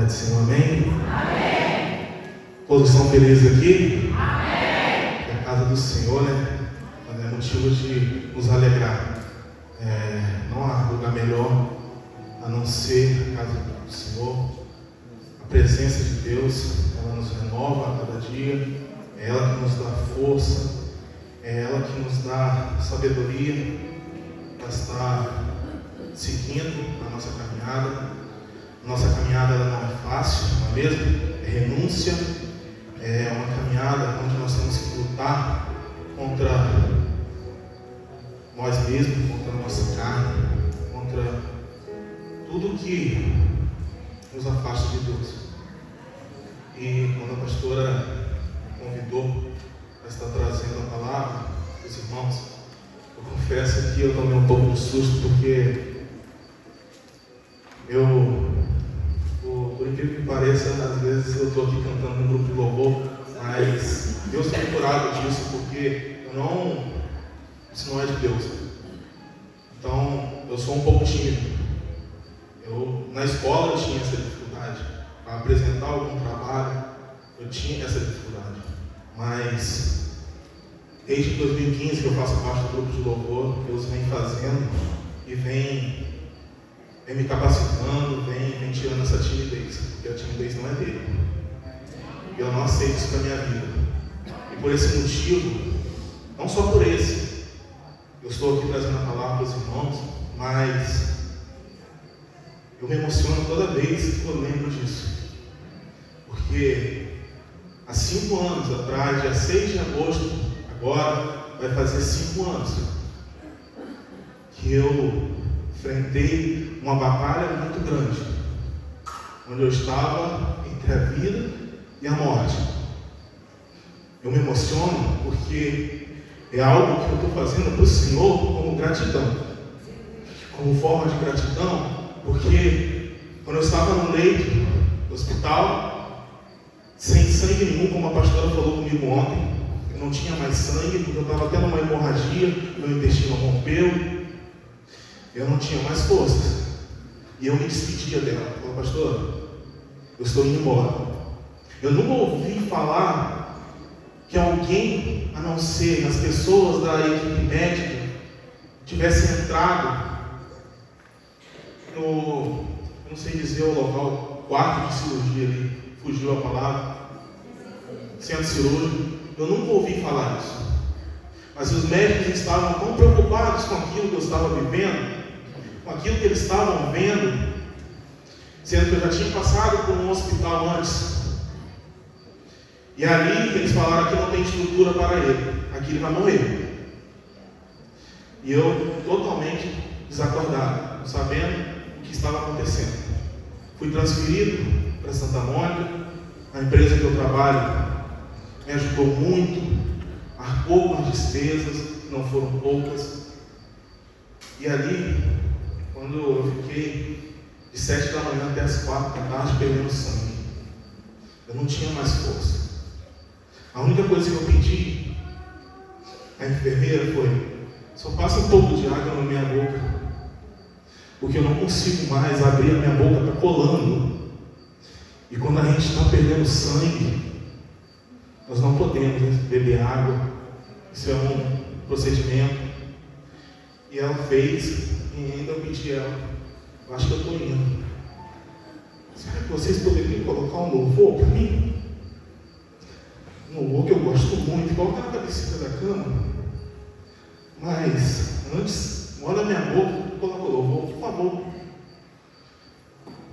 do Senhor, amém? Amém. Todos são felizes aqui? Amém. É a casa do Senhor, né? É motivo de nos alegrar. Não há lugar melhor a não ser a casa do Senhor. A presença de Deus, ela nos renova a cada dia. É ela que nos dá força. É ela que nos dá sabedoria para estar seguindo a nossa caminhada. Nossa caminhada ela não é fácil, não é mesmo? É renúncia. É uma caminhada onde nós temos que lutar contra nós mesmos, contra a nossa carne, contra tudo que nos afasta de Deus. E quando a pastora me convidou para estar trazendo a palavra para os irmãos, eu confesso que eu tomei um pouco de susto, porque por incrível que pareça, às vezes eu estou aqui cantando num grupo de louvor, mas Deus tem me curado disso, porque isso não é de Deus. Então, eu sou um pouco tímido. Na escola eu tinha essa dificuldade. Para apresentar algum trabalho, eu tinha essa dificuldade. Mas, desde 2015 que eu faço parte do grupo de louvor, Deus vem fazendo e vem me capacitando, vem tirando essa timidez. Porque a timidez não é dele. E eu não aceito isso para a minha vida. E por esse motivo, não só por esse, eu estou aqui trazendo a palavra para os irmãos, mas eu me emociono toda vez que eu lembro disso. Porque há 5 anos atrás, dia 6 de agosto, agora vai fazer 5 anos, que eu enfrentei uma batalha muito grande, onde eu estava entre a vida e a morte. Eu me emociono porque é algo que eu estou fazendo para o Senhor como gratidão, como forma de gratidão, porque quando eu estava no leito do hospital, sem sangue nenhum, como a pastora falou comigo ontem, eu não tinha mais sangue, porque eu estava tendo uma hemorragia, meu intestino rompeu, eu não tinha mais forças. E eu me despedia dela. Falei, pastor, eu estou indo embora. Eu nunca ouvi falar que alguém, a não ser as pessoas da equipe médica, tivesse entrado eu não sei dizer o local, quarto de cirurgia ali, fugiu a palavra, centro cirúrgico. Eu nunca ouvi falar isso. Mas os médicos estavam tão preocupados com aquilo que eu estava vivendo, com aquilo que eles estavam vendo, sendo que eu já tinha passado por um hospital antes. E ali eles falaram que não tem estrutura para ele, aqui ele vai morrer. E eu totalmente desacordado, não sabendo o que estava acontecendo. Fui transferido para Santa Mônica, a empresa que eu trabalho me ajudou muito, arcou com as despesas, que não foram poucas. E ali, quando eu fiquei de 7 da manhã até as 4 da tarde perdendo sangue, eu não tinha mais força. A única coisa que eu pedi à enfermeira foi: só passa um pouco de água na minha boca, porque eu não consigo mais abrir a minha boca, está colando. E quando a gente está perdendo sangue, nós não podemos beber água. Isso é um procedimento. E ela fez, e ainda eu pedi a ela: eu acho que eu estou indo. Será que vocês poderiam colocar um louvor para mim? Um louvor que eu gosto muito, igual na cabeceira da cama. Mas antes, molha minha boca, coloca o louvor, por favor.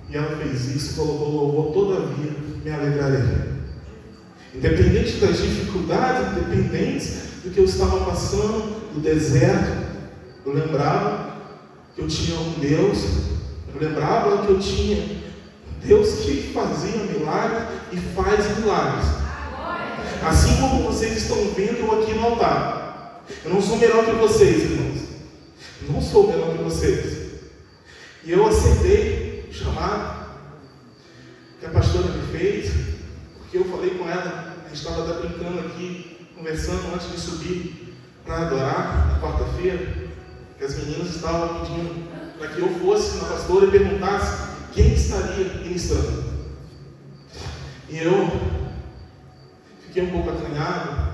E ela fez isso, colocou o louvor, todavia me alegrarei. Independente das dificuldades, independente do que eu estava passando, do deserto, eu lembrava que eu tinha um Deus, eu lembrava que eu tinha um Deus que fazia milagres e faz milagres. Assim como vocês estão vendo eu aqui no altar. Eu não sou melhor que vocês, irmãos. Eu não sou melhor que vocês. E eu aceitei o chamado que a pastora me fez, porque eu falei com ela, a gente estava até brincando aqui, conversando antes de subir para adorar na quarta-feira, que as meninas estavam pedindo para que eu fosse na pastora e perguntasse quem estaria ministrando. E eu fiquei um pouco acanhado.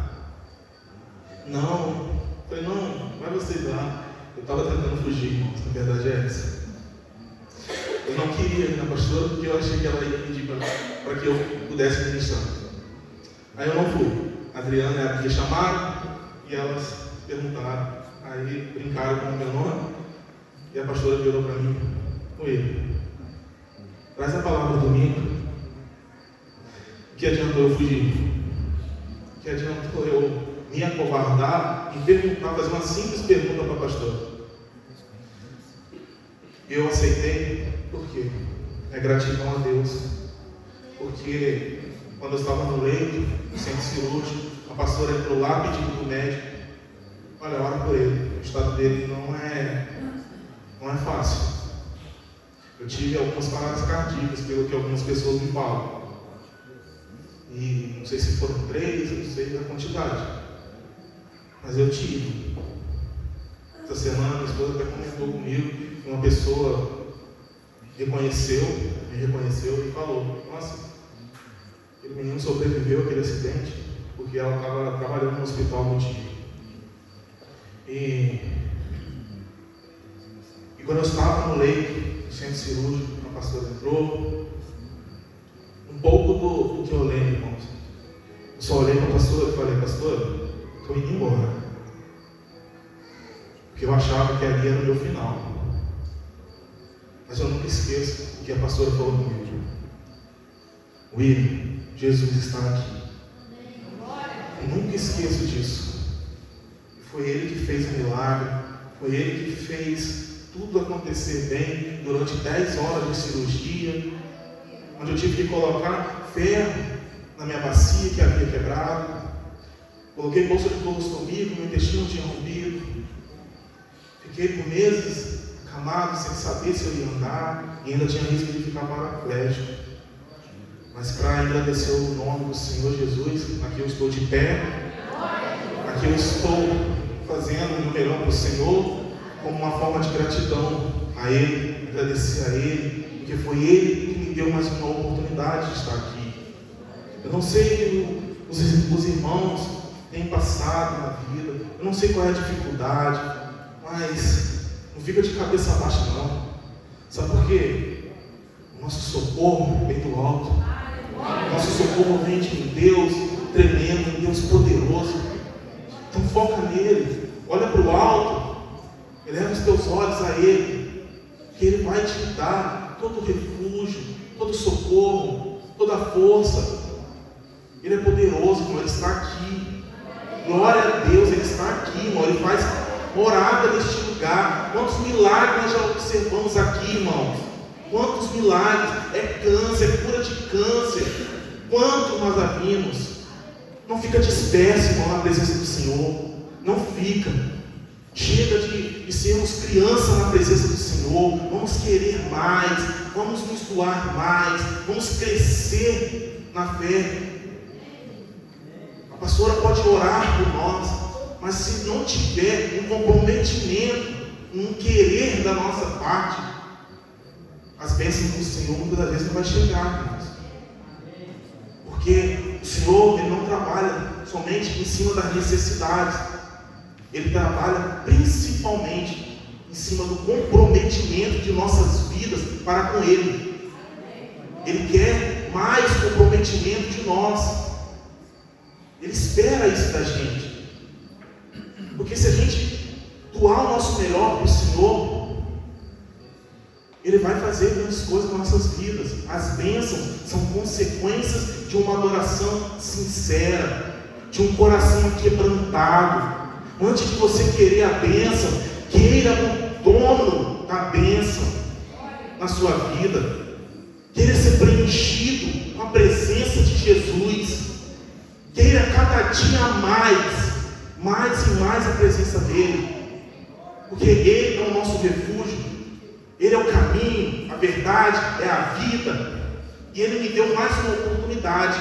Falei, não vai você ir lá. Eu estava tentando fugir, irmãos, na verdade é essa. Eu não queria ir na pastora porque eu achei que ela ia pedir para que eu pudesse ministrar. Aí eu não fui. A Adriana e a Bia chamaram e elas perguntaram. Aí brincaram com o meu nome e a pastora virou para mim: oi, traz a palavra domingo. Que adiantou eu fugir? Que adiantou eu me acovardar e perguntar, fazer uma simples pergunta para a pastora? Eu aceitei, por quê? É gratidão a Deus. Porque quando eu estava no leito, no centro cirúrgico, a pastora entrou lá pedindo para o médico: olha, ora por ele, o estado dele não é fácil. Eu tive algumas paradas cardíacas, pelo que algumas pessoas me falam. E não sei se foram 3, não sei da quantidade. Mas eu tive. Essa semana minha esposa até comentou comigo que uma pessoa me reconheceu e falou: nossa, aquele menino sobreviveu àquele acidente porque ela estava trabalhando no hospital no dia. E quando eu estava no leito, no centro cirúrgico, a pastora entrou. Um pouco do que eu lembro, irmãos. Eu só olhei para a pastora e falei: pastora, estou indo embora. Porque eu achava que ali era o meu final. Mas eu nunca esqueço o que a pastora falou comigo: William, Jesus está aqui. Eu nunca esqueço disso. Foi Ele que fez o milagre. Foi Ele que fez tudo acontecer bem durante 10 horas de cirurgia, onde eu tive que colocar ferro na minha bacia que havia quebrado. Coloquei bolsa de colostomia, meu intestino tinha rompido. Fiquei por meses acamado, sem saber se eu ia andar, e ainda tinha risco de ficar paraplégico. Mas para agradecer o nome do Senhor Jesus, aqui eu estou de pé, aqui eu estou fazendo um numerão para o Senhor, como uma forma de gratidão a Ele, agradecer a Ele, porque foi Ele que me deu mais uma oportunidade de estar aqui. Eu não sei que os irmãos têm passado na vida, eu não sei qual é a dificuldade, mas não fica de cabeça baixa não. Sabe por quê? O nosso socorro vem do alto. O nosso socorro vem de um Deus tremendo, um Deus poderoso. Então foca nele, olha para o alto, eleva os teus olhos a Ele, que Ele vai te dar todo refúgio, todo socorro, toda força. Ele é poderoso, irmão, Ele está aqui. Glória a Deus, Ele está aqui, irmão. Ele faz morada neste lugar. Quantos milagres nós já observamos aqui, irmãos? Quantos milagres? É câncer, é cura de câncer. Quantos nós já vimos? Não fica disperso, irmão, na presença do Senhor. Não fica. Chega de sermos crianças na presença do Senhor. Vamos querer mais, vamos nos doar mais, vamos crescer na fé. A pastora pode orar por nós, mas se não tiver um comprometimento, um querer da nossa parte, as bênçãos do Senhor muitas das vezes não vai chegar, irmãos. Porque o Senhor, Ele não trabalha somente em cima das necessidades. Ele trabalha principalmente em cima do comprometimento de nossas vidas para com Ele. Ele quer mais comprometimento de nós. Ele espera isso da gente. Porque se a gente doar o nosso melhor para o Senhor, Ele vai fazer grandes coisas nas nossas vidas. As bênçãos são consequências de uma adoração sincera, de um coração quebrantado. Antes de você querer a bênção, queira o dono da bênção na sua vida. Queira ser preenchido com a presença de Jesus. Queira cada dia mais e mais a presença dEle. Porque Ele é o nosso refúgio. Ele é o caminho, a verdade, é a vida. E Ele me deu mais uma oportunidade.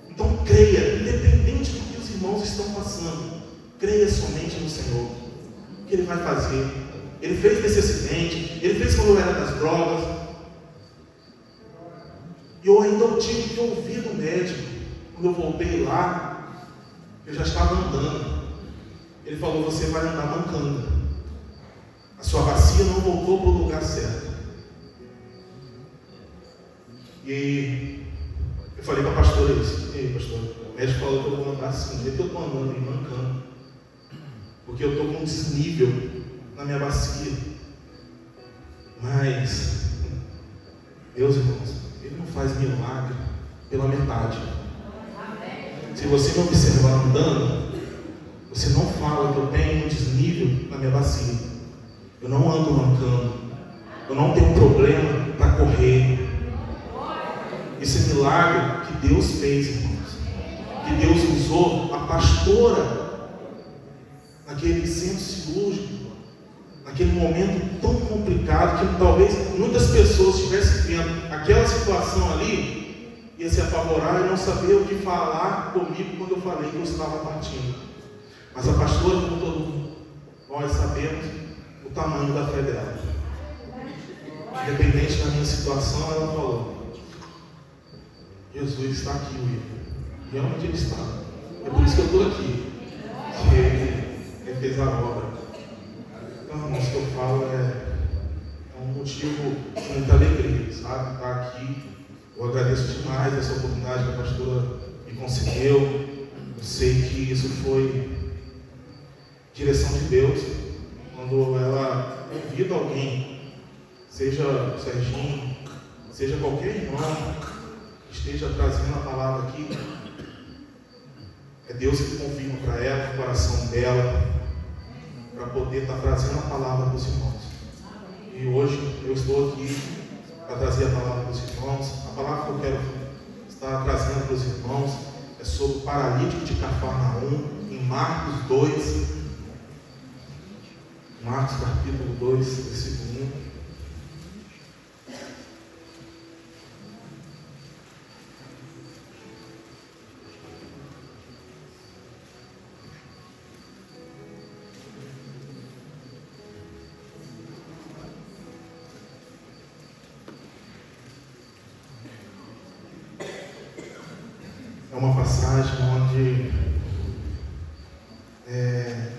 Então creia, independente do que os irmãos estão passando. Creia somente no Senhor, o que Ele vai fazer. Ele fez nesse acidente, Ele fez quando eu era das drogas. E eu ainda tive que ouvir do médico. Quando eu voltei lá, eu já estava andando. Ele falou: você vai andar mancando. A sua bacia não voltou para o lugar certo. E eu falei para a pastora isso. E aí, pastora, o médico falou que eu vou andar assim, do jeito que eu estou andando e mancando. Porque eu estou com um desnível na minha bacia. Mas, meus irmãos, Ele não faz milagre pela metade. Se você me observar andando, você não fala que eu tenho um desnível na minha bacia. Eu não ando mancando. Eu não tenho problema para correr. Isso é milagre que Deus fez, irmãos. Que Deus usou a pastora naquele centro cirúrgico, naquele momento tão complicado, que talvez muitas pessoas estivessem vendo aquela situação ali, ia se apavorar e não saber o que falar comigo quando eu falei que eu estava partindo. Mas a pastora, como todo mundo, nós sabemos o tamanho da fé dela. Independente da minha situação, ela falou: Jesus está aqui, William. E onde Ele está? É por isso que eu estou aqui. Que Ele fez a obra. Então, irmãos, o que eu falo é um motivo de muita alegria, sabe? Estar aqui. Eu agradeço demais essa oportunidade que a pastora me concedeu. Eu sei que isso foi direção de Deus. Quando ela convida alguém, seja o Serginho, seja qualquer irmão que esteja trazendo a palavra aqui, é Deus que confirma para ela, o coração dela, para poder estar trazendo a palavra para os irmãos. E hoje eu estou aqui para trazer a palavra para os irmãos. A palavra que eu quero estar trazendo para os irmãos é sobre o paralítico de Cafarnaum, em Marcos 2, Marcos capítulo 2, versículo 1. É uma passagem onde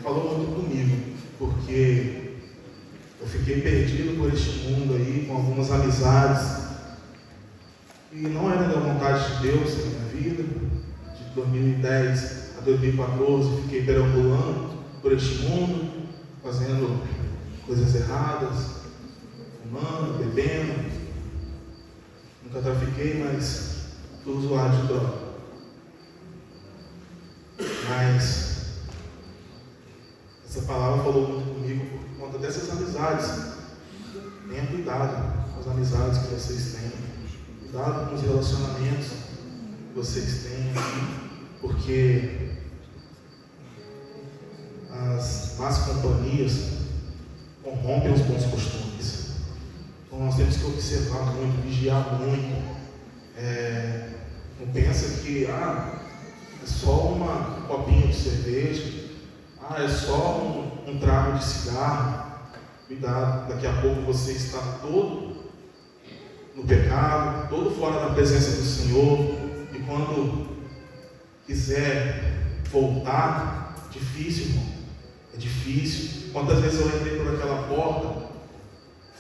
falou muito comigo, porque eu fiquei perdido por este mundo aí, com algumas amizades, e não era da vontade de Deus na minha vida. De 2010 a 2014, fiquei perambulando por este mundo, fazendo coisas erradas, fumando, bebendo. Nunca trafiquei, mas fui usuário de droga. Mas essa palavra falou muito comigo por conta dessas amizades. Tenha cuidado com as amizades que vocês têm. Cuidado com os relacionamentos que vocês têm, porque as más companhias corrompem os bons costumes. Então nós temos que observar muito, vigiar muito. Não pensa que é só um copinho de cerveja, é só um trago de cigarro. Cuidado, daqui a pouco você está todo no pecado, todo fora da presença do Senhor, e quando quiser voltar, difícil, irmão, é difícil. Quantas vezes eu entrei por aquela porta,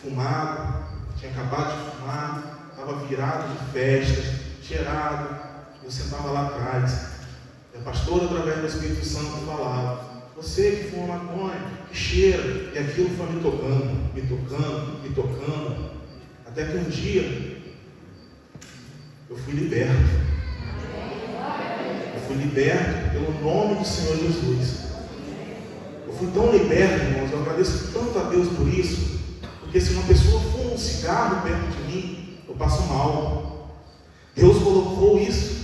fumado, tinha acabado de fumar, estava virado de festas, cheirado, eu sentava lá atrás. E a pastora, através do Espírito Santo, falava: você que fuma maconha, que cheira. E aquilo foi me tocando, me tocando, me tocando, até que um dia eu fui liberto. Eu fui liberto pelo nome do Senhor Jesus. Eu fui tão liberto, irmãos, eu agradeço tanto a Deus por isso, porque se uma pessoa fuma um cigarro perto de mim, eu passo mal. Deus colocou isso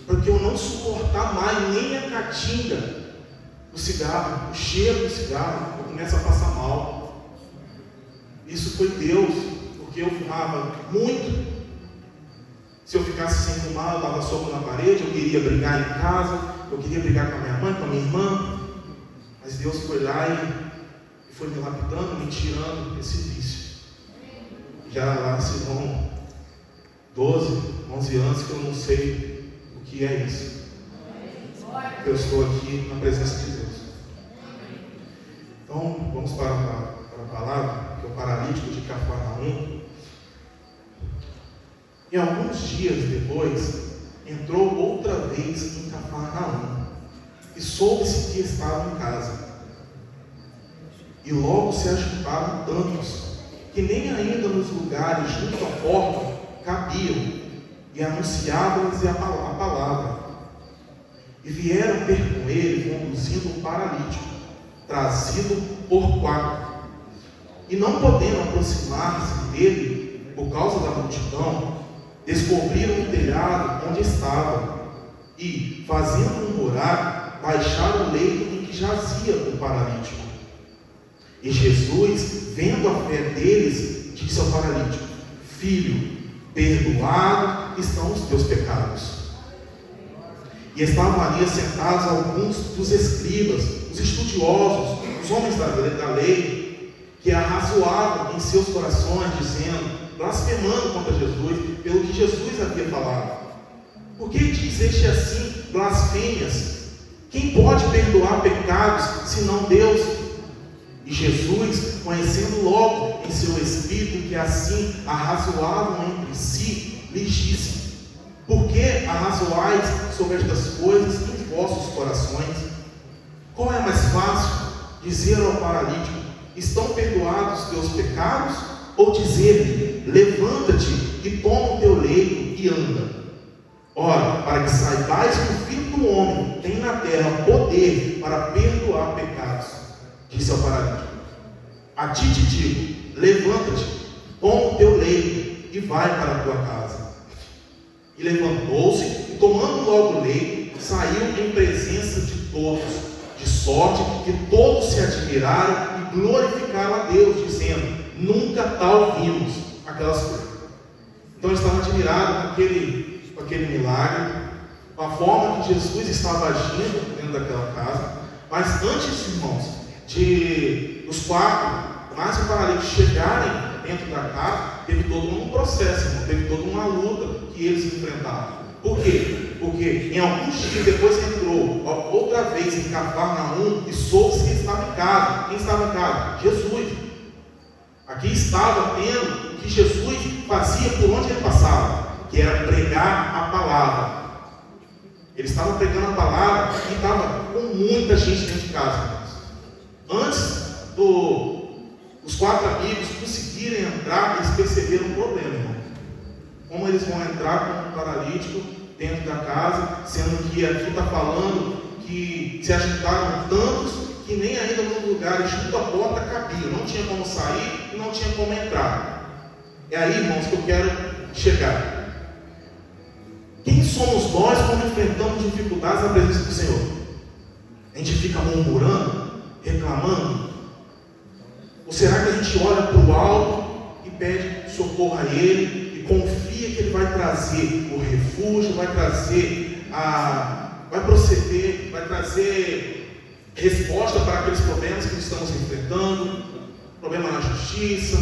para que eu não suportar mais nem a catinga do cigarro, o cheiro do cigarro, eu começo a passar mal. Isso foi Deus, porque eu fumava muito. Se eu ficasse sem fumar, eu dava soco na parede, eu queria brigar em casa, eu queria brigar com a minha mãe, com a minha irmã, mas Deus foi lá e foi me lapidando, me tirando esse vício. Já lá se vão 12, 11 anos que eu não sei o que é isso. Eu estou aqui na presença de Deus. Então, vamos para a palavra, que é o paralítico de Cafarnaum. E alguns dias depois, entrou outra vez em Cafarnaum, e soube-se que estava em casa. E logo se ajuntaram tantos, que nem ainda nos lugares junto à porta cabiam, e anunciavam-lhes a palavra. E vieram ter com ele, conduzindo um paralítico, trazido por 4. E não podendo aproximar-se dele, por causa da multidão, descobriram o telhado onde estava, e, fazendo um buraco, baixaram o leito em que jazia o paralítico. E Jesus, vendo a fé deles, disse ao paralítico: Filho, perdoados estão os teus pecados. E estavam ali assentados alguns dos escribas, os estudiosos, os homens da lei, que arrazoavam em seus corações, dizendo, blasfemando contra Jesus, pelo que Jesus havia falado. Por que diz este assim, blasfêmias? Quem pode perdoar pecados, senão Deus? E Jesus, conhecendo logo em seu espírito que assim arrazoavam entre si, lhes disse: Por que arrazoais sobre estas coisas em vossos corações? Qual é mais fácil, dizer ao paralítico: Estão perdoados os teus pecados? Ou dizer-lhe: Levanta-te e toma o teu leito e anda? Ora, para que saibais que o Filho do Homem tem na terra poder para perdoar pecados, disse ao paralítico: A ti te digo, levanta-te, toma o teu leito e vai para a tua casa. E levantou-se e, tomando logo o leito, saiu em presença de todos, de sorte que todos se admiraram e glorificaram a Deus, dizendo: Nunca tal vimos. Aquelas coisas. Então eles estavam admirados com aquele milagre, com a forma que Jesus estava agindo dentro daquela casa. Mas antes, irmãos, de os 4, mais o paralítico chegarem dentro da casa, teve todo um processo, irmão, teve toda uma luta que eles enfrentaram. Por quê? Porque em alguns dias depois entrou outra vez em Cafarnaum e soube-se que estava em casa. Quem estava em casa? Jesus. Aqui estava tendo o que Jesus fazia por onde ele passava, que era pregar a palavra. Ele estava pregando a palavra e estava com muita gente dentro de casa. Antes os 4 amigos conseguirem entrar, eles perceberam um problema, irmão. Como eles vão entrar com um paralítico dentro da casa, sendo que aqui está falando que se ajuntaram tantos que nem ainda nos lugares junto à porta cabiam, não tinha como sair e não tinha como entrar. É aí, irmãos, que eu quero chegar. Quem somos nós quando enfrentamos dificuldades na presença do Senhor? A gente fica murmurando, reclamando? Ou será que a gente olha para o alto e pede socorro a Ele e confia que Ele vai trazer o refúgio, vai trazer resposta para aqueles problemas que estamos enfrentando, problema na justiça,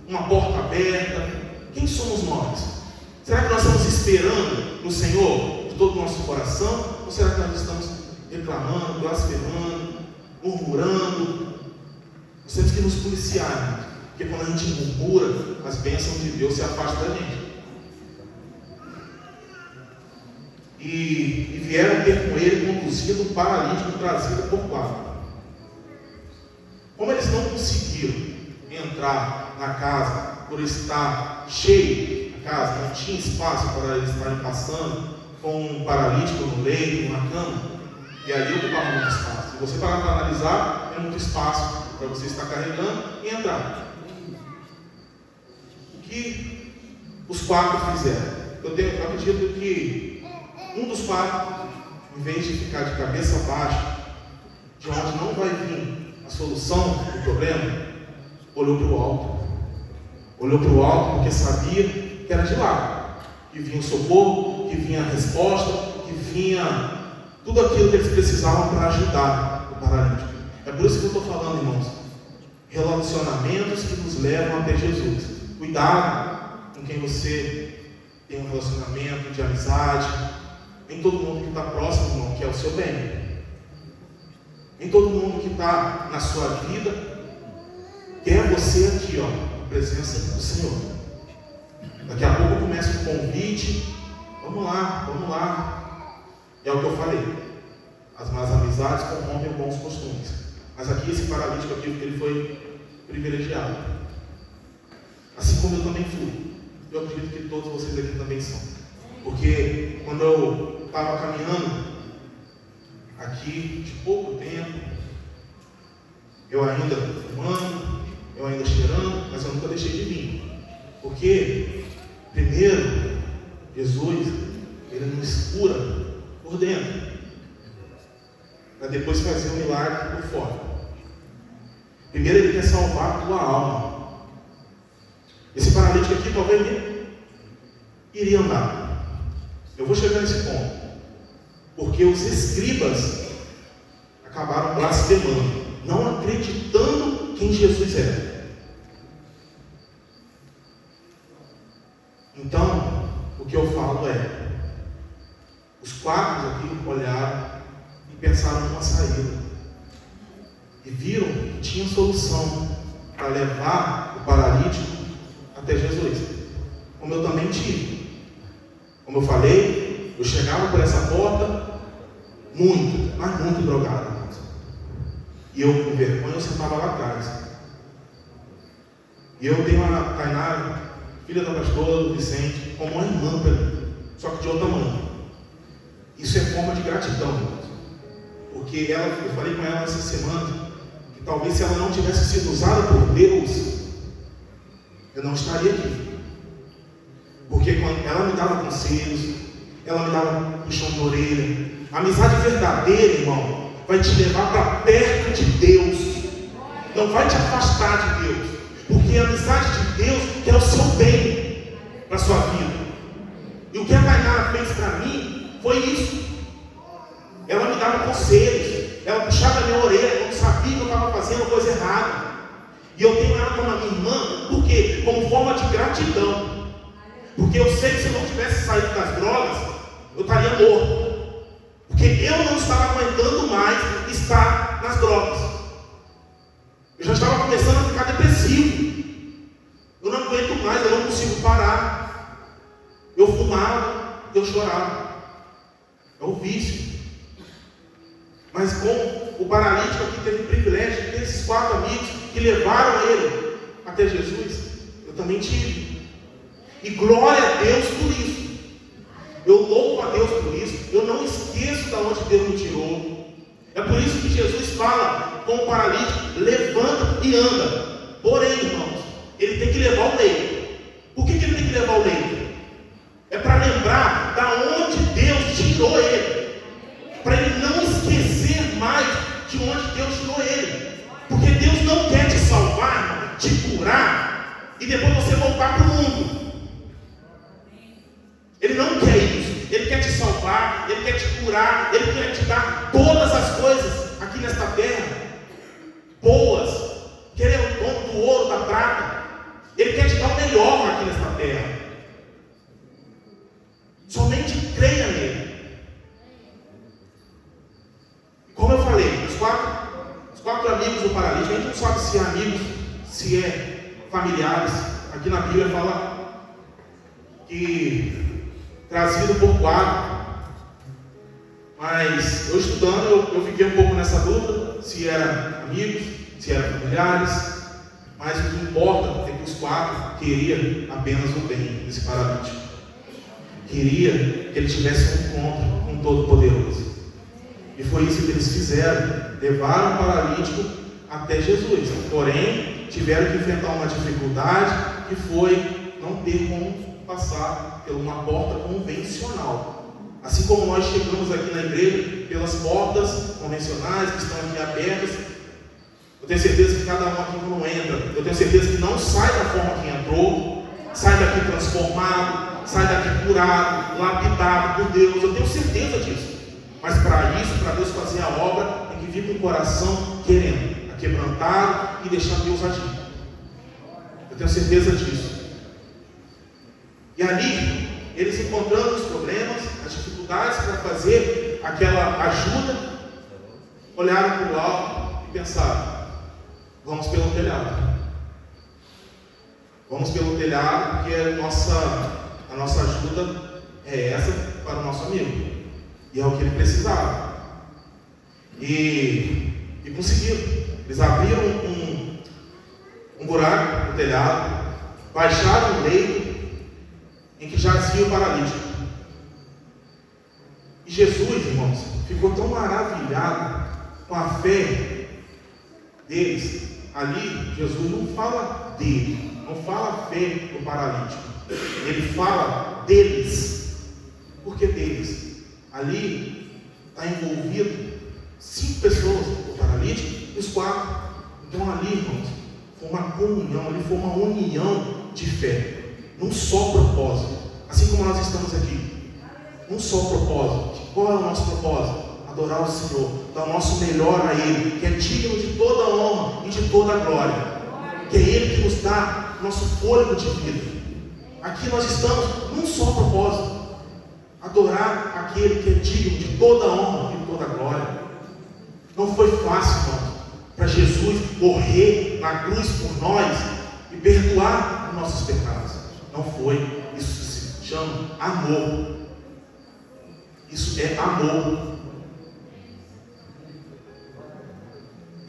uma porta aberta? Quem somos nós? Será que nós estamos esperando no Senhor de todo o nosso coração? Ou será que nós estamos reclamando, blasfemando, murmurando? Nós temos que nos policiar, porque quando a gente murmura, as bênçãos de Deus se afastam da gente. E vieram ter com ele, conduzido um paralítico trazido por 4. Como eles não conseguiram entrar na casa por estar cheio, a casa não tinha espaço para eles estarem passando com um paralítico no leito, na cama, e ali ocupava muito espaço. Se você parar para analisar, é muito espaço para você estar carregando e entrar. O que os 4 fizeram? Eu acredito que um dos 4, em vez de ficar de cabeça baixa, de onde não vai vir a solução do problema, olhou para o alto. Olhou para o alto porque sabia que era de lá que vinha o socorro, que vinha a resposta, que vinha tudo aquilo que eles precisavam para ajudar o paralítico. É por isso que eu estou falando, irmãos, relacionamentos que nos levam até Jesus. Cuidado com quem você tem um relacionamento de amizade. Nem todo mundo que está próximo, irmão, quer o seu bem. Nem todo mundo que está na sua vida quer você aqui, ó, na presença do Senhor. Daqui a pouco começa um convite. Vamos lá, vamos lá. É o que eu falei. As más amizades corrompem bons costumes. Mas aqui esse paralítico aqui, ele foi privilegiado. Assim como eu também fui. Eu acredito que todos vocês aqui também são. Porque quando eu estava caminhando aqui de pouco tempo, eu ainda fumando, eu ainda cheirando, mas eu nunca deixei de vir. Porque, primeiro, Jesus, ele nos cura por dentro, para depois fazer um milagre por fora. Primeiro, ele quer salvar a tua alma. Esse paralítico aqui talvez nem iria andar. Eu vou chegar nesse ponto, porque os escribas acabaram blasfemando, não acreditando quem Jesus era. Então, o que eu falo é, os quatro aqui olharam e pensaram numa saída, e viram que tinha solução para levar o paralítico até Jesus, como eu também tive. Como eu falei, eu chegava por essa porta muito, mas muito drogado. E eu, com vergonha, eu sentava lá atrás. E eu tenho a Tainara, filha da pastora, do Vicente, como uma irmã para mim, só que de outra mãe. Isso é forma de gratidão, irmãos. Porque ela, eu falei com ela essa semana, que talvez se ela não tivesse sido usada por Deus, eu não estaria aqui. Porque quando ela me dava conselhos, ela me dava um puxão de orelha. A amizade verdadeira, irmão, vai te levar para perto de Deus, não vai te afastar de Deus, porque a amizade de Deus quer o seu bem para a sua vida. E o que a Tainara fez para mim foi isso. Ela me dava conselhos, ela puxava a minha orelha quando sabia que eu estava fazendo coisa errada. E eu tenho ela como a minha irmã, por quê? Como forma de gratidão. Porque eu sei que se eu não tivesse saído das drogas, eu estaria morto. Porque eu não estava aguentando mais estar nas drogas. Eu já estava começando a ficar depressivo. Eu não aguento mais, eu não consigo parar. Eu fumava, eu chorava. É um vício. Mas com o paralítico aqui teve o privilégio de ter esses quatro amigos que levaram ele até Jesus. Eu também tive. E glória a Deus por isso. Eu louvo a Deus por isso. Eu não esqueço de onde Deus me tirou. É por isso que Jesus fala com o paralítico: levanta e anda. Porém, irmãos, ele tem que levar o leito. Por que ele tem que levar o leito? É para lembrar da onde Deus tirou ele, para ele não esquecer mais de onde Deus tirou ele. Porque Deus não quer te salvar, irmão, te curar e depois você voltar para o mundo. Ele não quer isso. Ele quer te salvar, ele quer te curar, ele quer te dar todas as coisas aqui nesta terra boas. Que ele é o dono do ouro, da prata. Ele quer te dar o melhor aqui nesta terra. Somente creia nele. Como eu falei, os quatro amigos do paralítico, a gente não sabe se é amigos, se é familiares. Aqui na Bíblia fala que trazido por quatro. Mas eu estudando, eu fiquei um pouco nessa dúvida, se eram amigos, se eram familiares. Mas o que importa é que os quatro queriam apenas o bem desse paralítico. Queria que ele tivesse um encontro com o Todo-Poderoso. E foi isso que eles fizeram. Levaram o paralítico até Jesus. Porém, tiveram que enfrentar uma dificuldade, que foi não ter como passar por uma porta convencional. Assim como nós chegamos aqui na igreja pelas portas convencionais que estão aqui abertas, eu tenho certeza que cada um aqui não entra, eu tenho certeza que não sai da forma que entrou, sai daqui transformado, sai daqui curado, lapidado por Deus. Eu tenho certeza disso. Mas para isso, para Deus fazer a obra, tem que vir com o coração querendo, aquebrantado e deixar Deus agir. Eu tenho certeza disso. E ali, eles encontrando os problemas, as dificuldades para fazer aquela ajuda, olharam para o alto e pensaram: vamos pelo telhado. Vamos pelo telhado, porque a nossa ajuda é essa para o nosso amigo. E é o que ele precisava. E conseguiram. Eles abriram um buraco no telhado, baixaram o leito em que jazia o paralítico. E Jesus, irmãos, ficou tão maravilhado com a fé deles. Ali, Jesus não fala dele, não fala a fé do paralítico. Ele fala deles. Por que deles? Ali está envolvido 5 pessoas, o paralítico e os 4. Então ali, irmãos, foi uma comunhão, ali foi uma união de fé, num só propósito. Assim como nós estamos aqui, num só propósito. Qual é o nosso propósito? Adorar o Senhor, dar o nosso melhor a Ele, que é digno de toda a honra e de toda a glória, que é Ele que nos dá nosso fôlego de vida. Aqui nós estamos num só propósito: adorar aquele que é digno de toda a honra e toda a glória. Não foi fácil, irmão, para Jesus morrer na cruz por nós e perdoar os nossos pecados. Não foi. Isso se chama amor. Isso é amor.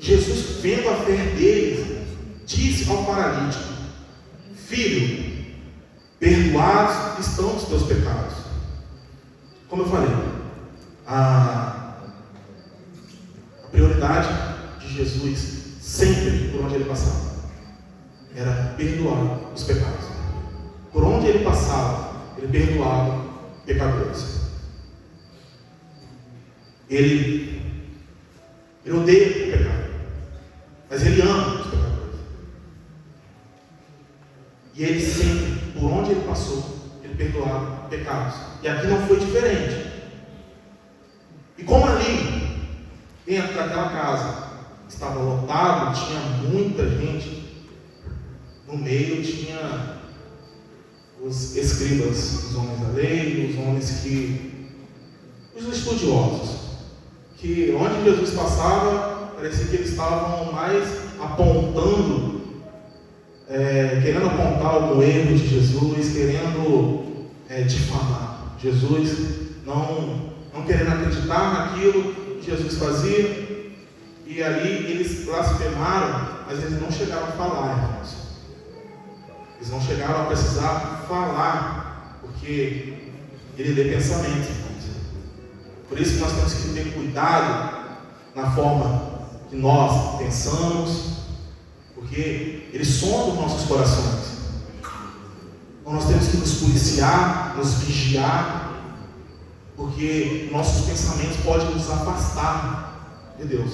Jesus, vendo a fé deles, disse ao paralítico: filho, perdoados estão os teus pecados. Como eu falei, a prioridade de Jesus, sempre, por onde ele passava, era perdoar os pecados. Por onde ele passava, ele perdoava pecadores. Ele odeia o pecado, mas ele ama os pecadores. E ele sempre, por onde ele passou, ele perdoava pecados. E aqui não foi diferente. E como ali, dentro daquela casa, estava lotado, tinha muita gente, no meio tinha os escribas, os homens da lei, os homens os estudiosos, que onde Jesus passava, parecia que eles estavam mais apontando, querendo apontar algum erro de Jesus, querendo difamar Jesus, não querendo acreditar naquilo que Jesus fazia. E ali eles blasfemaram, mas eles não chegaram a falar, irmãos. Eles não chegaram a precisar falar, porque ele lê pensamentos, irmãos. Por isso que nós temos que ter cuidado na forma que nós pensamos, porque ele sonda os nossos corações. Então nós temos que nos policiar, nos vigiar, porque nossos pensamentos podem nos afastar de Deus.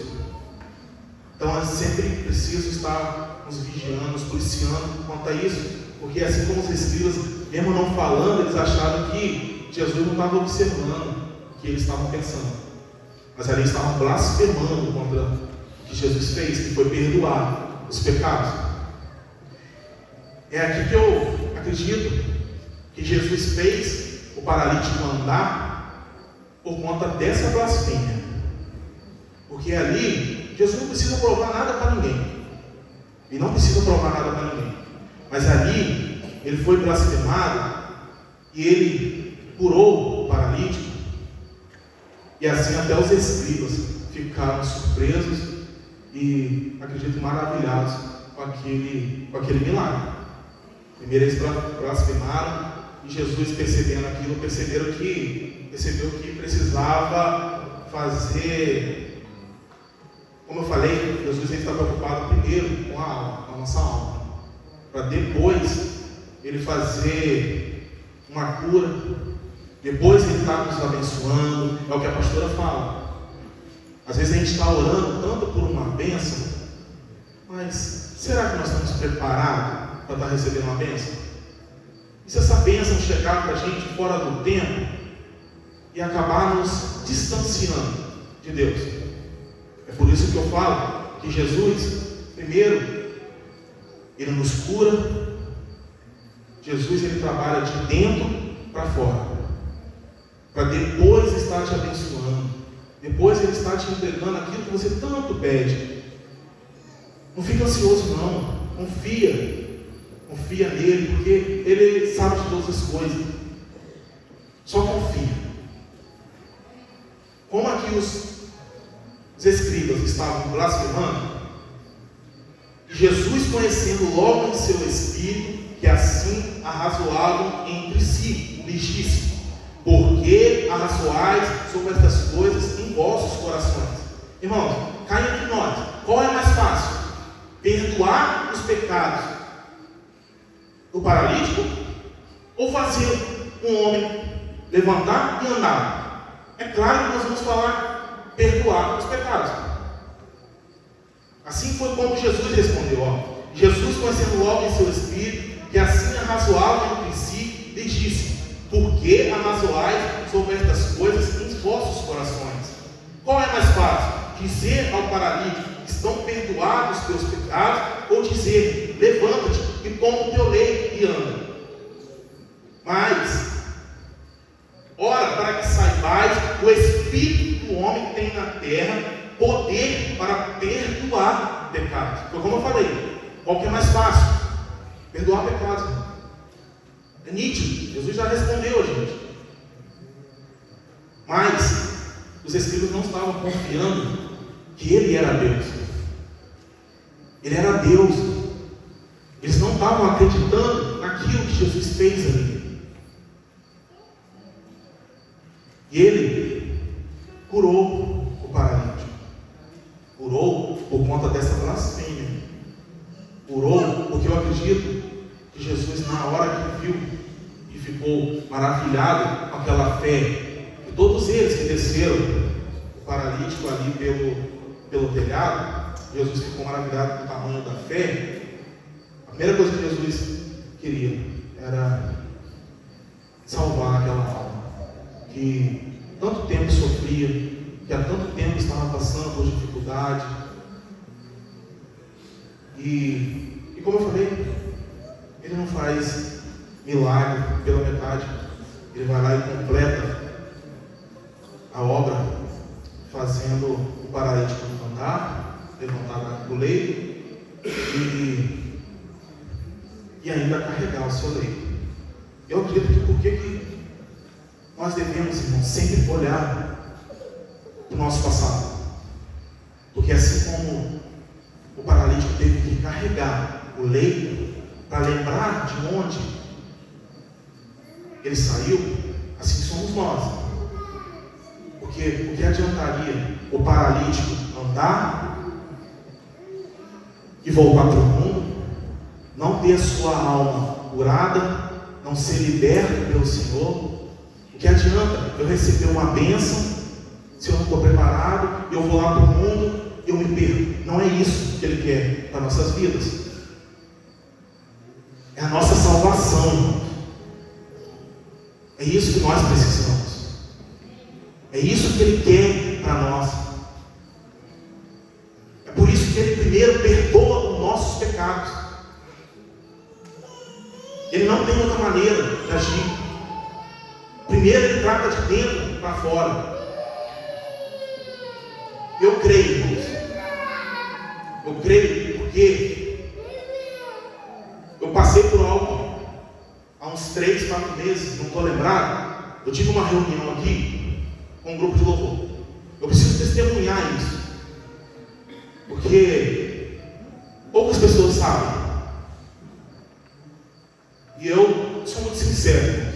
Então é sempre preciso estar nos vigiando, nos policiando quanto a isso, porque assim como os escribas, mesmo não falando, eles acharam que Jesus não estava observando o que eles estavam pensando, mas ali estavam blasfemando contra o que Jesus fez, que foi perdoar os pecados. É aqui que eu acredito que Jesus fez o paralítico andar por conta dessa blasfêmia, porque ali Jesus não precisa provar nada para ninguém. Ele não precisa provar nada para ninguém. Mas ali, ele foi blasfemado e ele curou o paralítico. E assim até os escribas ficaram surpresos e, acredito, maravilhados com aquele milagre. Primeiro eles blasfemaram e Jesus, percebendo aquilo, percebeu que precisava fazer. Como eu falei, Jesus está preocupado primeiro com a nossa alma, para depois ele fazer uma cura, depois ele está nos abençoando. É o que a pastora fala. Às vezes a gente está orando tanto por uma bênção, mas será que nós estamos preparados para estar recebendo uma bênção? E se essa bênção chegar para a gente fora do tempo e acabar nos distanciando de Deus? É por isso que eu falo que Jesus, primeiro, ele nos cura. Jesus, ele trabalha de dentro para fora, para depois estar te abençoando, depois Ele está te entregando aquilo que você tanto pede. Não fica ansioso não, confia nele, porque Ele sabe de todas as coisas. Só confia. Como aqui os escribas estavam blasfemando, Jesus, conhecendo logo em seu espírito que assim arrazoavam entre si, lhes disse: por que arrazoais sobre estas coisas em vossos corações? Irmãos, cá entre nós, qual é mais fácil? Perdoar os pecados do paralítico ou fazer um homem levantar e andar? É claro que nós vamos falar perdoar os pecados. Assim foi como Jesus respondeu. Jesus, conhecendo logo em seu espírito que assim arrazoavam entre si, lhes disse: por que arrazoais sobre estas coisas em vossos corações? Qual é mais fácil? Dizer ao paralítico: estão perdoados os teus pecados, ou dizer: levanta-te e toma o teu leito e anda? Mas ora, para que saibais, o Espírito do homem tem na terra poder para perdoar pecados. Foi como eu falei, qual que é mais fácil? Perdoar pecados. É nítido, Jesus já respondeu, gente. Mas os escribas não estavam confiando que Ele era Deus. Ele era Deus. Eles não estavam acreditando naquilo que Jesus fez ali. E Ele curou o paralítico. Curou por conta dessa blasfêmia. Curou porque eu acredito que Jesus, na hora que viu e ficou maravilhado com aquela fé, e todos eles que desceram o paralítico ali pelo telhado, Jesus ficou maravilhado com o tamanho da fé. A primeira coisa que Jesus queria era salvar aquela alma que tanto tempo sofria, que há tanto tempo estava passando por dificuldade. E como eu falei, Ele não faz milagre pela metade. Ele vai lá e completa a obra, fazendo o paralítico levantar do leito e ainda carregar o seu leito. Eu acredito que por que nós devemos, irmãos, sempre olhar para o nosso passado? Porque assim como o paralítico teve que carregar o leito para lembrar de onde ele saiu, assim somos nós. Porque o que adiantaria o paralítico andar e voltar para o mundo, não ter a sua alma curada, não ser liberto pelo Senhor? O que adianta eu receber uma bênção se eu não estou preparado, eu vou lá para o mundo, eu me perco? Não é isso que Ele quer para nossas vidas. É a nossa salvação, irmãos. É isso que nós precisamos. É isso que Ele quer para nós. É por isso que Ele primeiro perdoa os nossos pecados. Ele não tem outra maneira de agir. Primeiro Ele trata de dentro para fora. Eu creio, irmãos. Eu creio porque eu passei por algo há uns 3, 4 meses, não estou lembrado. Eu tive uma reunião aqui com um grupo de louvor. Eu preciso testemunhar isso, porque poucas pessoas sabem. E eu sou muito sincero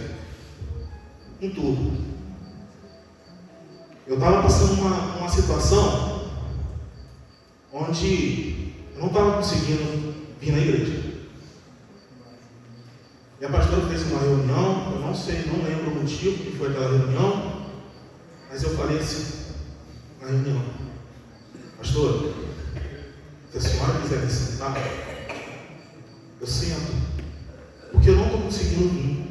em tudo. Eu estava passando uma situação onde eu não estava conseguindo vir na igreja. E a pastora fez uma reunião, eu não lembro o motivo que foi aquela reunião, mas eu falei assim na reunião: pastor, se a senhora quiser me sentar, eu sento, porque eu não estou conseguindo vir.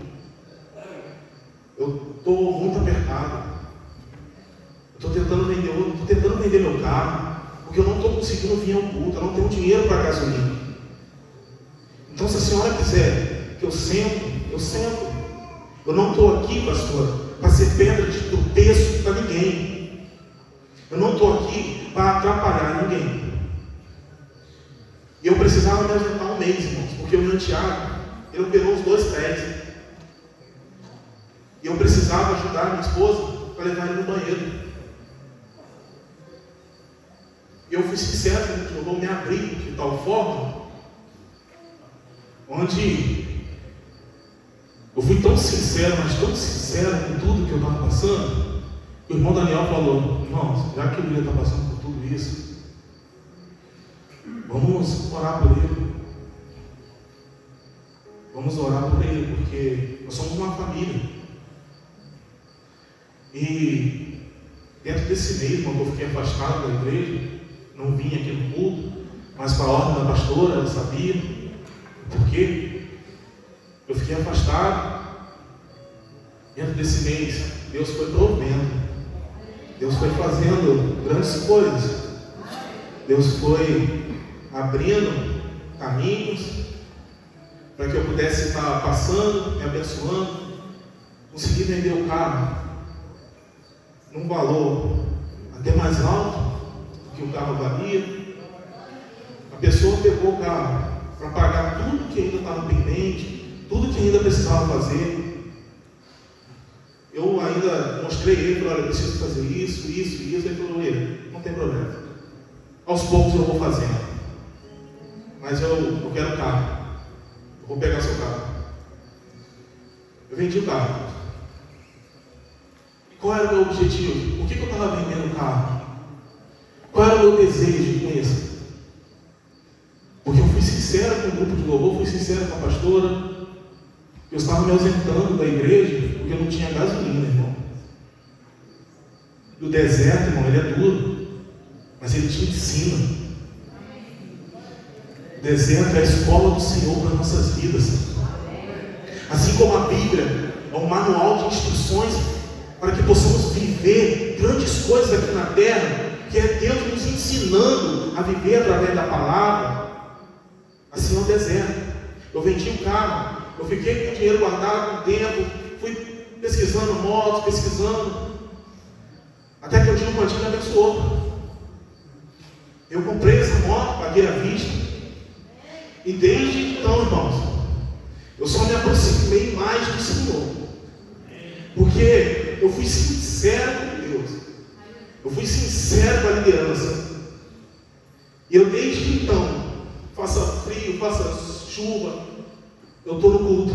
Eu estou muito apertado. Eu estou tentando vender meu carro, porque eu não estou conseguindo vir ao culto, eu não tenho dinheiro para gasolina. Então, se a senhora quiser que eu sento, eu sento. Eu não estou aqui, pastor, para ser pedra de tropeço para ninguém. Eu não estou aqui para atrapalhar ninguém. E eu precisava me ausentar um mês, irmãos, porque o meu Tiago, ele operou os 2 pés. E eu precisava ajudar a minha esposa para levar ele no banheiro. E eu fui sincero, eu vou me abrir de tal forma, onde eu fui tão sincero, mas tão sincero com tudo que eu estava passando, que o irmão Daniel falou: irmãos, já que o William está passando por tudo isso, vamos orar por ele. Vamos orar por ele, porque nós somos uma família. E dentro desse mês, quando eu fiquei afastado da igreja, não vim aqui no culto, mas para a ordem da pastora, ela sabia por quê. Eu fiquei afastado. Dentro desse mês, Deus foi provendo, Deus foi fazendo grandes coisas, Deus foi abrindo caminhos para que eu pudesse estar passando, me abençoando. Consegui vender o carro num valor até mais alto do que o carro valia. A pessoa pegou o carro para pagar tudo que ainda estava pendente, tudo que ainda precisava fazer. Eu ainda mostrei ele, falei: olha, eu preciso fazer isso. Ele falou: não tem problema, aos poucos eu vou fazendo, mas eu quero o carro, eu vou pegar seu carro. Eu vendi o carro. Qual era o meu objetivo? Por que eu estava vendendo o carro? Qual era o meu desejo com isso? Porque eu fui sincero com o grupo de louvor, fui sincero com a pastora. Eu estava me ausentando da igreja porque eu não tinha gasolina, irmão. E o deserto, irmão, ele é duro, mas ele te ensina. O deserto é a escola do Senhor para nossas vidas. Assim como a Bíblia é um manual de instruções para que possamos viver grandes coisas aqui na terra, que é Deus nos ensinando a viver através da palavra. Assim é o deserto. Eu vendi o carro, eu fiquei com o dinheiro guardado um tempo, fui pesquisando motos, até que eu tinha um quantinho que me abençoou. Eu comprei essa moto, paguei à vista, e desde então, irmãos, eu só me aproximei mais do Senhor, porque eu fui sincero com Deus, eu fui sincero com a liderança. E eu desde então, faça frio, faça chuva, eu estou no culto.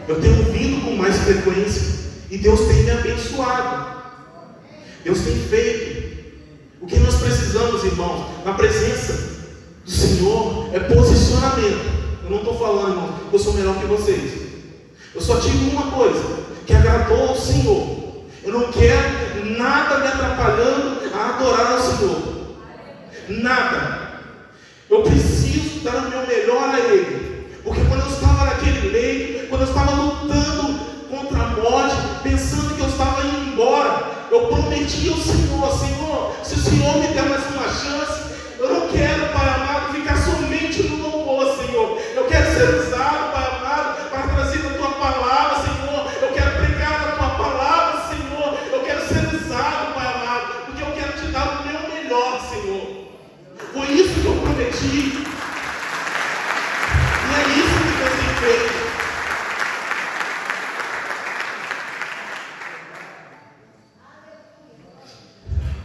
Eu tenho vindo com mais frequência, e Deus tem me abençoado. Deus tem feito. O que nós precisamos, irmãos, na presença do Senhor, é posicionamento. Eu não estou falando, irmãos, que eu sou melhor que vocês. Eu só tive uma coisa que agradou ao Senhor. Eu não quero nada me atrapalhando a adorar ao Senhor. Nada. Eu preciso dar o meu melhor a Ele. Porque quando eu estava naquele leito, quando eu estava lutando contra a morte, pensando que eu estava indo embora, eu prometi ao Senhor: Senhor, se o Senhor me der mais uma chance, eu não quero, Pai amado, ficar somente no louvor, Senhor. Eu quero ser usado, Pai amado, para trazer a Tua palavra, Senhor. Eu quero pregar a Tua palavra, Senhor. Eu quero ser usado, Pai amado, porque eu quero Te dar o meu melhor, Senhor. Foi isso que eu prometi. E é isso que Deus tem feito.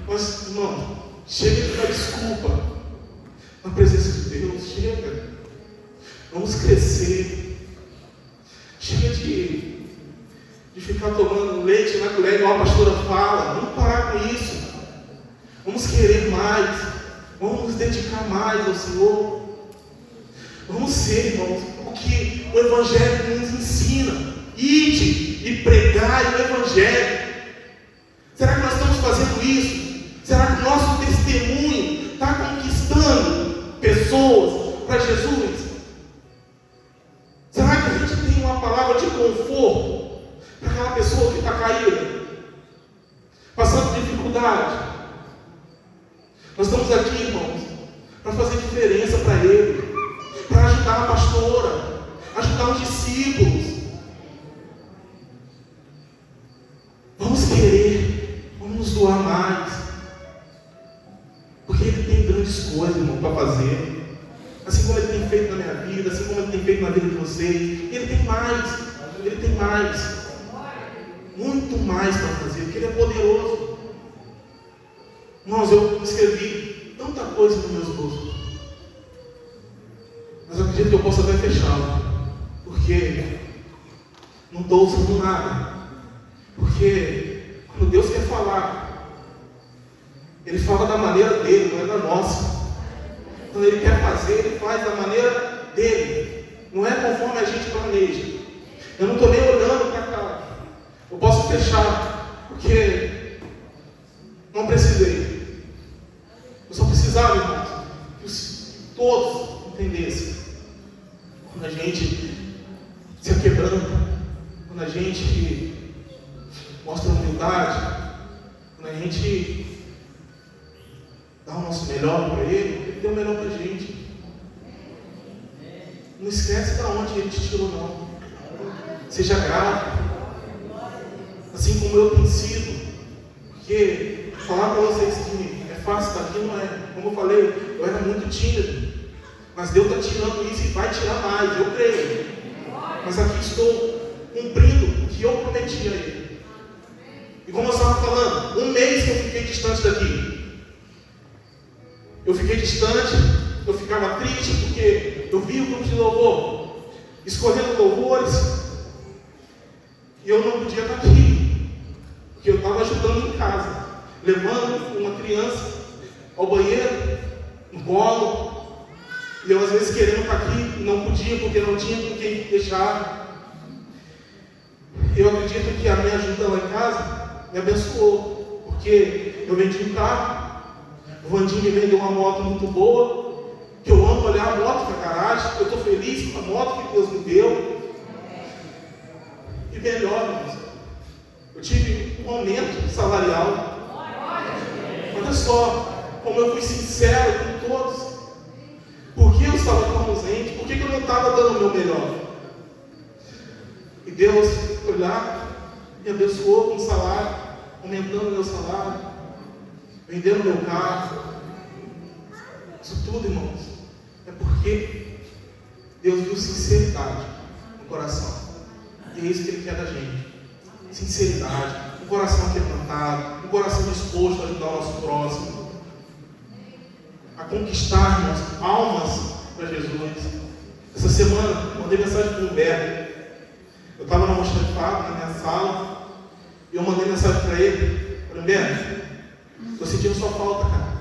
Mas, irmão, chega de dar desculpa na presença de Deus. Chega. Vamos crescer. Chega de ficar tomando leite na colher, igual a pastora fala. Vamos parar com isso. Vamos querer mais. Vamos nos dedicar mais ao Senhor. Vamos ser, irmãos, o que o Evangelho nos ensina. Ide e pregai o Evangelho. Será que nós estamos fazendo isso? Será que o nosso testemunho está conquistando pessoas para Jesus? Será que a gente tem uma palavra de conforto para aquela pessoa que está caída, passando dificuldade? Nós estamos aqui, irmãos, para fazer diferença para ele, para ajudar a pastora, ajudar os discípulos. mais. Porque Ele tem grandes coisas, irmão, para fazer. Assim como Ele tem feito na minha vida, assim como Ele tem feito na vida de vocês. Ele tem mais. Ele tem mais. Muito mais para fazer, porque Ele é poderoso. Irmãos, eu escrevi tanta coisa no meu esboço. Mas eu acredito que eu posso até fechá-lo. Porque não estou usando nada. Porque quando Deus quer falar, Ele fala da maneira dele, não é da nossa. Quando Ele quer fazer, Ele faz da maneira dele. Não é conforme a gente planeja. Eu não estou nem olhando para cá. Eu posso fechar, porque não precisei. Eu só precisava, irmãos, que todos entendessem. Quando a gente se aquebranta, quando a gente mostra humildade, quando a gente dá o nosso melhor para Ele, Ele deu o melhor para a gente. Não esquece de onde Ele te tirou, não. Seja grato, assim como eu tenho sido. Porque falar para vocês que é fácil estar aqui não é. Como eu falei, eu era muito tímido. Mas Deus está tirando isso e vai tirar mais, eu creio. Mas aqui estou cumprindo o que eu prometi a Ele. E como eu estava falando, um mês que eu fiquei distante daqui. Eu fiquei distante, eu ficava triste porque eu vi o grupo de louvor escolhendo louvores e eu não podia estar aqui, porque eu estava ajudando em casa, levando uma criança ao banheiro, no colo, e eu às vezes querendo estar aqui e não podia porque não tinha com quem deixar. Eu acredito que a minha ajuda lá em casa me abençoou, porque eu vendi um carro, o Vandinho me vendeu uma moto muito boa, que eu amo olhar a moto na garagem, eu estou feliz com a moto que Deus me deu. E melhor, irmãos, eu tive um aumento salarial. Olha só, como eu fui sincero com todos. Por que eu estava tão ausente? Por que eu não estava dando o meu melhor? E Deus foi lá, me abençoou com o salário, aumentando o meu salário, vendendo meu carro. Isso tudo, irmãos, é porque Deus viu sinceridade no coração. E é isso que Ele quer da gente. Sinceridade, um coração quebrantado, um coração disposto a ajudar o nosso próximo, a conquistar, irmãos, almas para Jesus. Essa semana, mandei mensagem para o Humberto. Eu estava na almoxarifado, na minha sala, e eu mandei mensagem para ele. Falei, Humberto, estou sentindo sua falta, cara.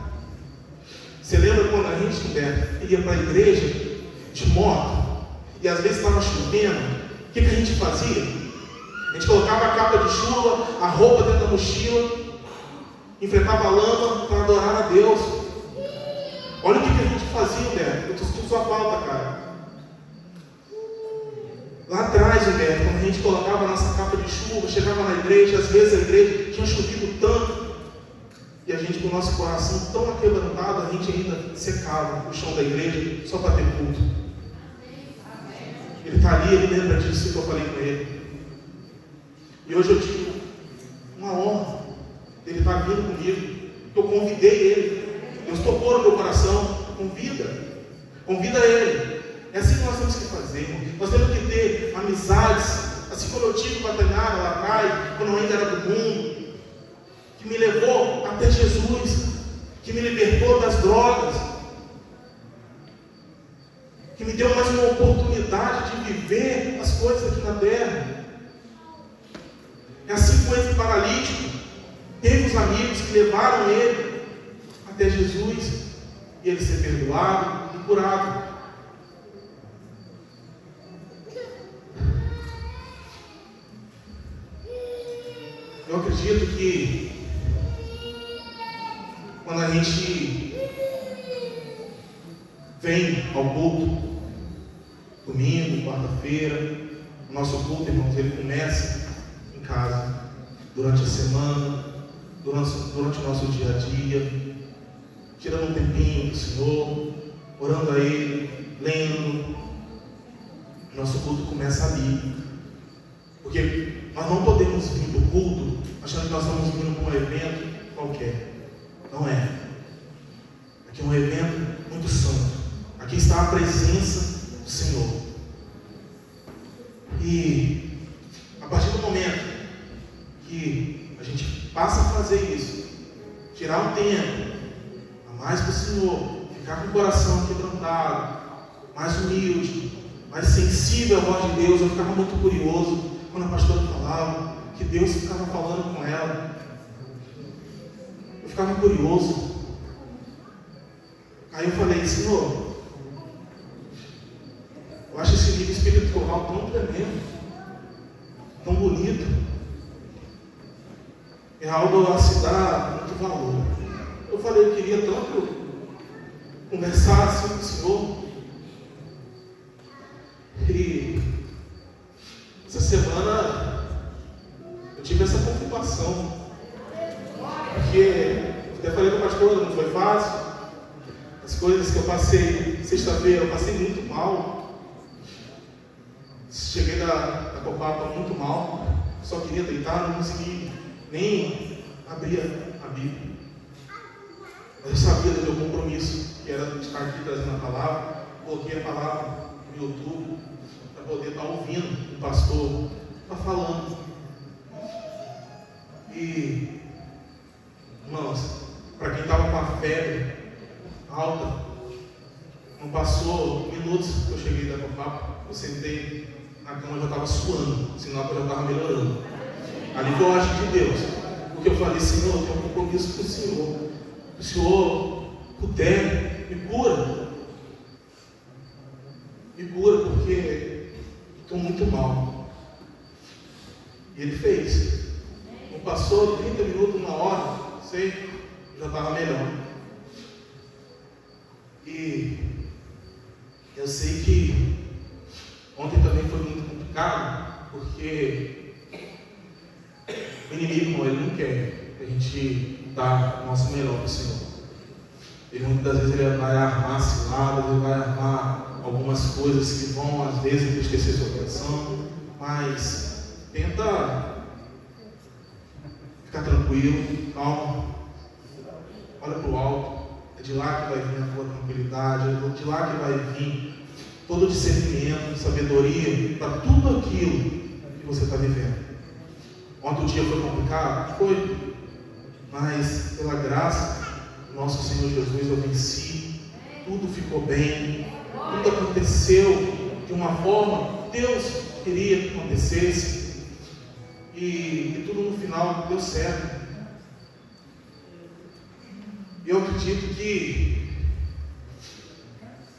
Você lembra quando a gente, Humberto, ia para a igreja de moto, e às vezes estava chovendo? O que a gente fazia? A gente colocava a capa de chuva, a roupa dentro da mochila, enfrentava a lama para adorar a Deus. Olha o que a gente fazia, Humberto. Eu estou sentindo sua falta, cara. Lá atrás, Humberto, quando a gente colocava a nossa capa de chuva, chegava na igreja, às vezes a igreja tinha chovido tanto, e a gente, com o nosso coração tão aquebrantado, a gente ainda secava o chão da igreja só para ter culto. Ele está ali, ele lembra disso que eu falei com ele. E hoje eu tive uma honra dele estar vindo comigo. Eu convidei ele. Deus tocou no meu coração. Convida ele. É assim que nós temos que fazer, irmão. Nós temos que ter amizades, assim como eu tive com a Tainara lá atrás, quando eu ainda era do mundo, que me levou até Jesus, que me libertou das drogas, que me deu mais uma oportunidade de viver as coisas aqui na terra. É assim com esse paralítico. Teve os amigos que levaram ele até Jesus e ele ser perdoado e curado. Eu acredito que quando a gente vem ao culto, domingo, quarta-feira, o nosso culto, irmãos, ele começa em casa, durante a semana, durante o nosso dia a dia, tirando um tempinho do Senhor, orando a Ele, lendo. Nosso culto começa ali, porque nós não podemos vir para o culto achando que nós estamos vindo para um evento qualquer. Não é. Aqui é um evento muito santo. Aqui está a presença do Senhor. E a partir do momento que a gente passa a fazer isso, tirar um tempo a mais para o Senhor, ficar com o coração quebrantado, mais humilde, mais sensível à voz de Deus, eu ficava muito curioso quando a pastora falava que Deus ficava falando com ela. Eu ficava curioso. Aí eu falei: Senhor, eu acho esse livro espiritual tão tremendo, tão bonito. É algo a se dar muito valor. Eu falei: eu queria tanto conversar assim com o Senhor. E essa semana eu tive essa confirmação, porque eu até falei com a pastora, não foi fácil. As coisas que eu passei sexta-feira, eu passei muito mal. Cheguei da Copapa muito mal, só queria deitar, não consegui nem abrir a Bíblia. Mas eu sabia do meu compromisso, que era estar aqui trazendo a palavra. Coloquei a palavra no YouTube para poder estar ouvindo o pastor estar falando. E, irmãos, para quem estava com a febre alta, não passou minutos que eu cheguei da Copapa, eu sentei na cama, eu já estava suando, sinal que eu já estava melhorando. Ali foi a arte de Deus, porque eu falei: Senhor, eu tenho um compromisso com o Senhor. Se o Senhor puder, me cura. Me cura, porque estou muito mal. E Ele fez. Não passou 30 minutos, uma hora, sei, já estava melhor. E eu sei que ontem também foi muito complicado, porque o inimigo, ele não quer que a gente dê o nosso melhor para o Senhor. Ele muitas vezes ele vai armar ciladas, ele vai armar algumas coisas que vão às vezes entristecer sua coração, mas tenta ficar tranquilo, calma, olha para o alto. É de lá que vai vir a tua tranquilidade, é de lá que vai vir todo o discernimento, sabedoria para tudo aquilo que você está vivendo. Ontem o dia foi complicado? Foi. Mas pela graça do nosso Senhor Jesus eu venci. Tudo ficou bem. Tudo aconteceu de uma forma que Deus queria que acontecesse. E tudo no final deu certo. Eu acredito que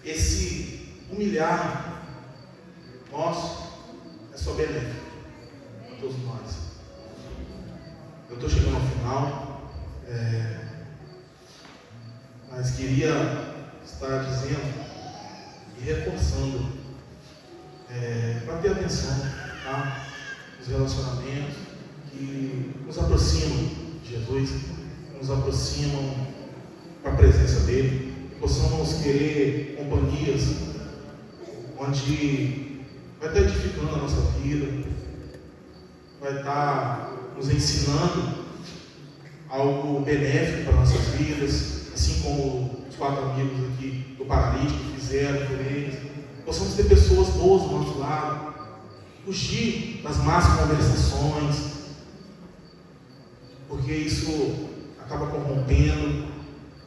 esse humilhar nosso é só benéfico a todos nós. Eu estou chegando ao final, mas queria estar dizendo e reforçando para ter atenção, tá? Os relacionamentos que nos aproximam de Jesus, nos aproximam para a presença dele, que possamos querer companhias onde vai estar edificando a nossa vida, vai estar nos ensinando algo benéfico para nossas vidas, assim como os 4 amigos aqui do paralítico fizeram por eles. Possamos ter pessoas boas do nosso lado, fugir das más conversações, porque isso acaba corrompendo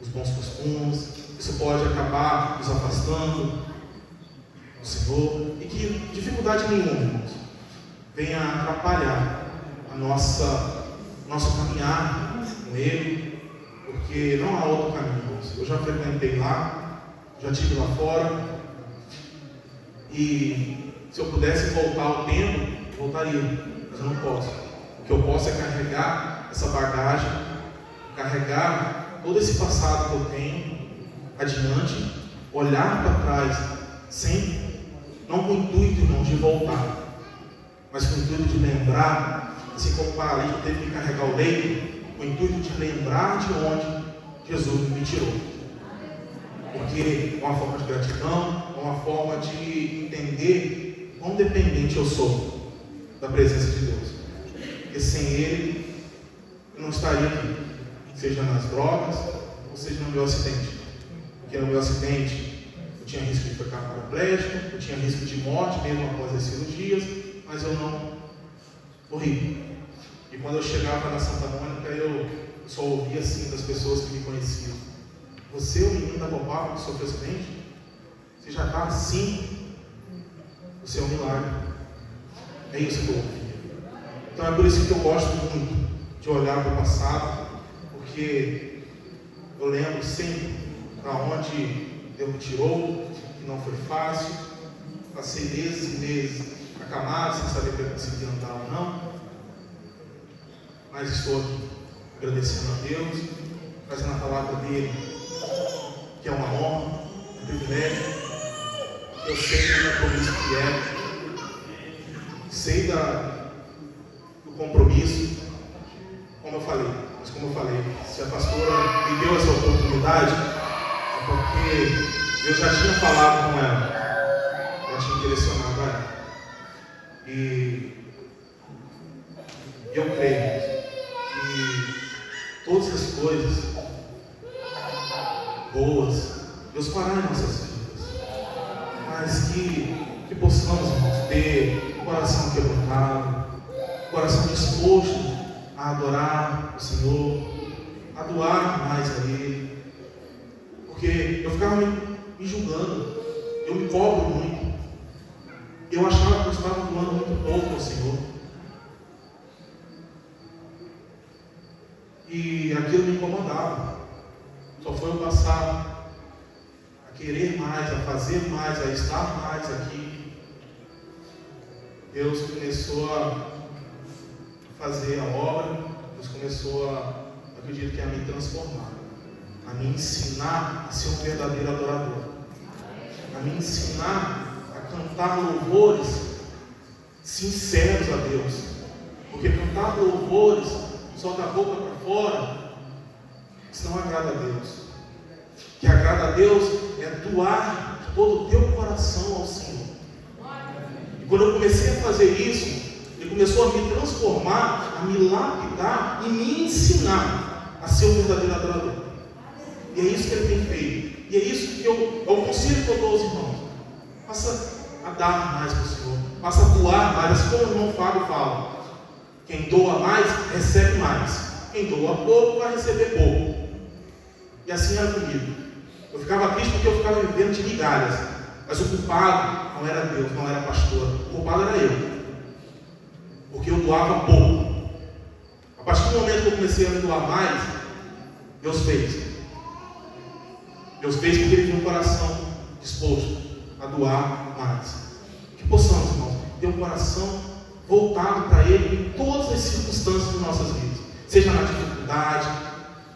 os bons costumes, isso pode acabar nos afastando do Senhor, e que dificuldade nenhuma, irmãos, venha atrapalhar nosso caminhar com Ele, porque não há outro caminho, irmãos. Eu já frequentei lá, já estive lá fora, e se eu pudesse voltar ao tempo, voltaria, mas eu não posso. O que eu posso é carregar essa bagagem, carregar todo esse passado que eu tenho adiante, olhar para trás, sempre, não com o intuito, irmão, de voltar, mas com o intuito de lembrar, assim como o paralítico teve que carregar o leito, com o intuito de lembrar de onde Jesus me tirou. Porque é uma forma de gratidão, é uma forma de entender quão dependente eu sou da presença de Deus. Porque sem Ele, eu não estaria aqui. seja nas drogas, ou seja no meu acidente. Porque no meu acidente eu tinha risco de ficar paraplégico, eu tinha risco de morte mesmo após as cirurgias, mas eu não morri. E quando eu chegava na Santa Mônica, eu só ouvia assim das pessoas que me conheciam: você é o menino da Copapa que sofreu acidente? Você já está assim? Você é um milagre. É isso que eu ouvia. Então é por isso que eu gosto muito de olhar para o passado, porque eu lembro sempre da onde Deus me tirou, que não foi fácil. Passei meses e meses acamado, sem saber se conseguia andar ou não. Mas estou aqui, agradecendo a Deus, trazendo a palavra dele, que é uma honra, um privilégio. Eu sei do compromisso que é, sei do compromisso, como eu falei, se a pastora me deu essa oportunidade, é porque eu já tinha falado com ela, já tinha direcionado a ela. E eu creio que todas as coisas boas Deus fará em nossas vidas, mas que possamos, irmãos, ter o coração quebrantado, o coração disposto a adorar o Senhor, a doar mais a Ele, porque eu ficava me julgando, eu me cobro muito, eu achava que eu estava doando muito pouco ao Senhor, e aquilo me incomodava. Só foi eu passar a querer mais, a fazer mais, a estar mais aqui. Deus começou a fazer a obra, Deus começou acredito que a me transformar, a me ensinar a ser um verdadeiro adorador, a me ensinar a cantar louvores sinceros a Deus, porque cantar louvores só da boca para fora, isso não agrada a Deus. O que agrada a Deus é doar todo o teu coração ao Senhor. E quando eu comecei a fazer isso, Ele começou a me transformar, a me lapidar e me ensinar a ser um verdadeiro adorador. E é isso que Ele tem feito. E é isso que é o conselho que eu dou aos irmãos. Passa a dar mais para o Senhor, passa a doar mais, assim como o irmão Fábio fala. Quem doa mais, recebe mais. Quem doa pouco, vai receber pouco. E assim era comigo. Eu ficava triste porque eu ficava vivendo de migalhas. Mas o culpado não era Deus, não era pastor. O culpado era eu. Porque eu doava pouco. A partir do momento que eu comecei a me doar mais, Deus fez. Deus fez porque Ele tinha um coração disposto a doar mais. Que possamos, irmãos, ter um coração voltado para Ele em todas as circunstâncias de nossas vidas. Seja na dificuldade,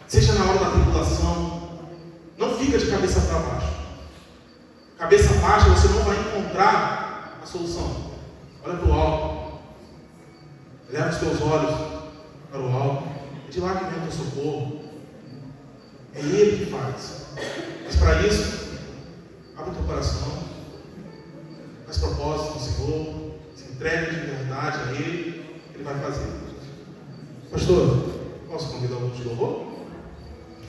seja na hora da tribulação. Não fica de cabeça para baixo. Cabeça baixa você não vai encontrar a solução. Olha para o alto. Leva os teus olhos para o alto. É de lá que vem o teu socorro. É Ele que faz. Mas para isso, abre o teu coração. Faz propósito no Senhor. Se entregue de verdade a Ele. Ele vai fazer. Pastor,